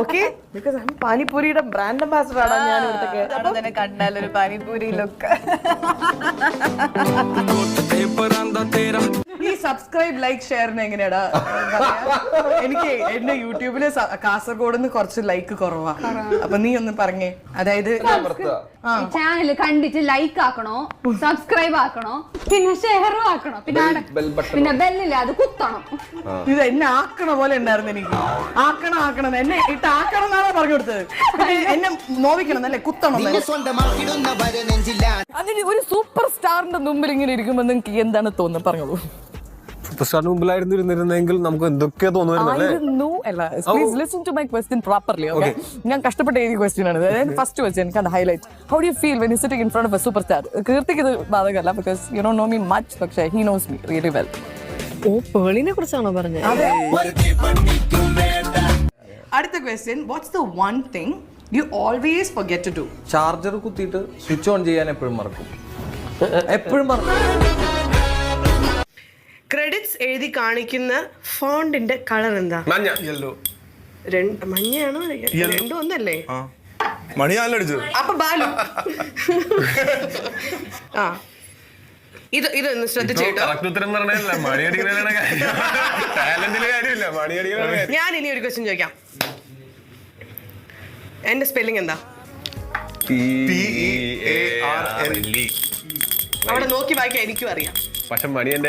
Okay because പാനിപൂരിയുടെ brand ambassador ആണ് ഞാൻ ഇവിടുത്തെ. കണ്ടാലൊരു പാനിപൂരി ലുക്ക്. ഈ സബ്സ്ക്രൈബ് ലൈക്ക് ഷെയറിന് എങ്ങനെയാടാ? എനിക്ക് എന്റെ യൂട്യൂബില് കാസർഗോഡ് നിന്ന് കുറച്ച് ലൈക്ക് കുറവാ. അപ്പൊ നീ ഒന്ന് പറഞ്ഞേ. അതായത് ചാനൽ കണ്ടിട്ട് ലൈക്ക് ആക്കണോ, സബ്സ്ക്രൈബ് ആക്കണോ, പിന്നെ ഷെയറും ആക്കണോ, പിന്നെ ബെല്ലില്ല അത് കുത്തണം. ഇത് എന്നെ ആക്കണ പോലെ ഉണ്ടായിരുന്നു എനിക്ക്. ആക്കണം എന്നെ ഇട്ട് ആക്കണം എന്നാണ് പറഞ്ഞു കൊടുത്തത്. എന്നെ നോവിക്കണം അല്ലേ, കുത്തണം. അതിന് ഒരു സൂപ്പർ സ്റ്റാറിന്റെ മുമ്പിൽ ഇങ്ങനെ ഇരിക്കുമ്പോ നിങ്ങൾക്ക് എന്താണ് തോന്നുന്നത്? പറഞ്ഞോളൂ. സൂപ്പർ സ്റ്റാറിന് മുമ്പിലായിരുന്നു ഇരുന്നിരുന്നെങ്കിൽ നമുക്ക് എന്തൊക്കെ തോന്നുമായിരുന്നു. ഞാൻ കഷ്ടപ്പെട്ട് എഴുതിയ ക്വസ്റ്റ്യൻ ആണ്. ഫസ്റ്റ് ക്വസ്റ്റ്യൻ കണ്ട highlight. How do you feel when you sitting in front of a super star? കീർത്തിക്ക് ഇത് ബാധകമല്ല, because you don't know me much, പക്ഷേ he knows me really well. ഓ, പേളിനെ കുറിച്ചാണോ പറഞ്ഞത്? അടുത്ത question, what's the one thing you always forget to do? Charger കുത്തിയിട്ട് സ്വിച്ച് ഓൺ ചെയ്യാൻ എപ്പോഴും മറക്കും. എപ്പോഴും മറക്കും. ക്രെഡിറ്റ്സ് എഴുതി കാണിക്കുന്ന ഫോണ്ടിന്റെ കളർ എന്താ? മഞ്ഞ, യെല്ലോ. മഞ്ഞയാണോ? രണ്ടും ഒന്നല്ലേ? മണിയാണല്ലോ അടിച്ചത്. അപ്പൊ ബാലു. ആ ഇതൊന്ന് ശ്രദ്ധിച്ചേട്ടോ. ഞാൻ ഇനി ഒരു ക്വസ്റ്റ്യൻ ചോദിക്കാം. എന്റെ സ്പെല്ലിംഗ് എന്താ? അവിടെ നോക്കി വായിക്കാൻ എനിക്കും അറിയാം. പക്ഷെ മണി എന്റെ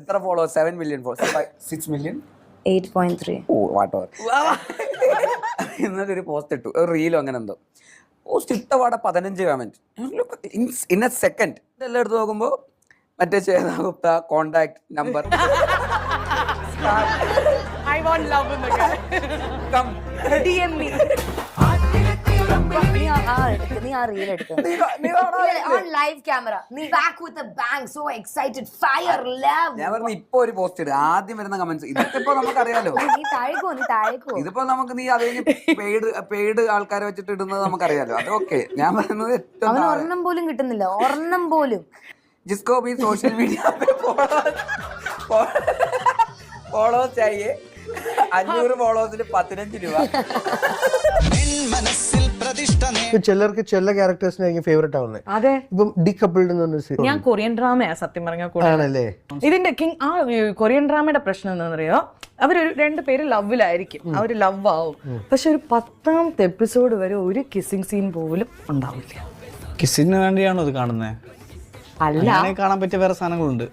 എത്ര ഫോളോവേഴ്സ്? 7 million followers. 6 million? 8.3. ഓ വാട്ട് ഇന്നലെ ഒരു പോസ്റ്റ് ഇട്ടു, ഒരു റീലോ അങ്ങനെ എന്തോ. പോസ്റ്റ് ഇട്ടപാടെ 15 കമന്റ് ഇൻ എ സെക്കൻഡ്. എല്ലാം എടുത്ത് നോക്കുമ്പോ മറ്റേ Chetha Gupta contact number. I want love in the guy. Come DM me. നീ ആ റീൽ എടുത്തു ഓൺ ലൈവ് ക്യാമറ. നീ back with a bang, so excited, fire, love. ഞാൻ പറഞ്ഞു ഇപ്പൊ ഒരു പോസ്റ്റ് ഇടും, ആദ്യം വരുന്ന കമന്റ്സ്. ഇതൊക്കെ ഇപ്പൊ നമുക്കറിയാലോ. നീ താഴേക്കോ. ഇതിപ്പോ നമുക്ക് നീ അത് കഴിഞ്ഞ് പെയ്ഡ് ആൾക്കാരെ വെച്ചിട്ട് ഇടുന്നത് നമുക്കറിയാലോ. അതൊക്കെ ഞാൻ പറയുന്നത് ഏറ്റവും അവന് ഒരെണ്ണം പോലും കിട്ടുന്നില്ല, ഒരെണ്ണം പോലും. ജിസ്കോ भी सोशल मीडिया पे ഫോളോസ് चाहिए. 500 ഫോളോസിന് 15 രൂപ. ചിലർക്ക് ചില ക്യാരക്ടേഴ്സിനായിരിക്കും ഫേവറേറ്റ് ആവുന്നത്. അതെ, ഇപ്പം ഡീകപ്പിൾഡ് എന്ന് പറഞ്ഞ ഞാൻ കൊറിയൻ ഡ്രാമയാ സത്യം പറഞ്ഞാൽ. ആണല്ലേ? ഇതിന്റെ കിങ് ആ കൊറിയൻ ഡ്രാമയുടെ പ്രശ്നം എന്താണെന്നറിയോ? അവരൊരു 2 പേര് ലവിലായിരിക്കും, അവര് ലവ് ആവും, പക്ഷെ ഒരു 10ാമത്തെ എപ്പിസോഡ് വരെ ഒരു കിസ്സിംഗ് സീൻ പോലും ഉണ്ടാവില്ല. കിസ്സിന് വേണ്ടിയാണോ ഇത് കാണുന്നത്? അല്ല, കാണാൻ പറ്റിയ വേറെ സാധനങ്ങളുണ്ട്.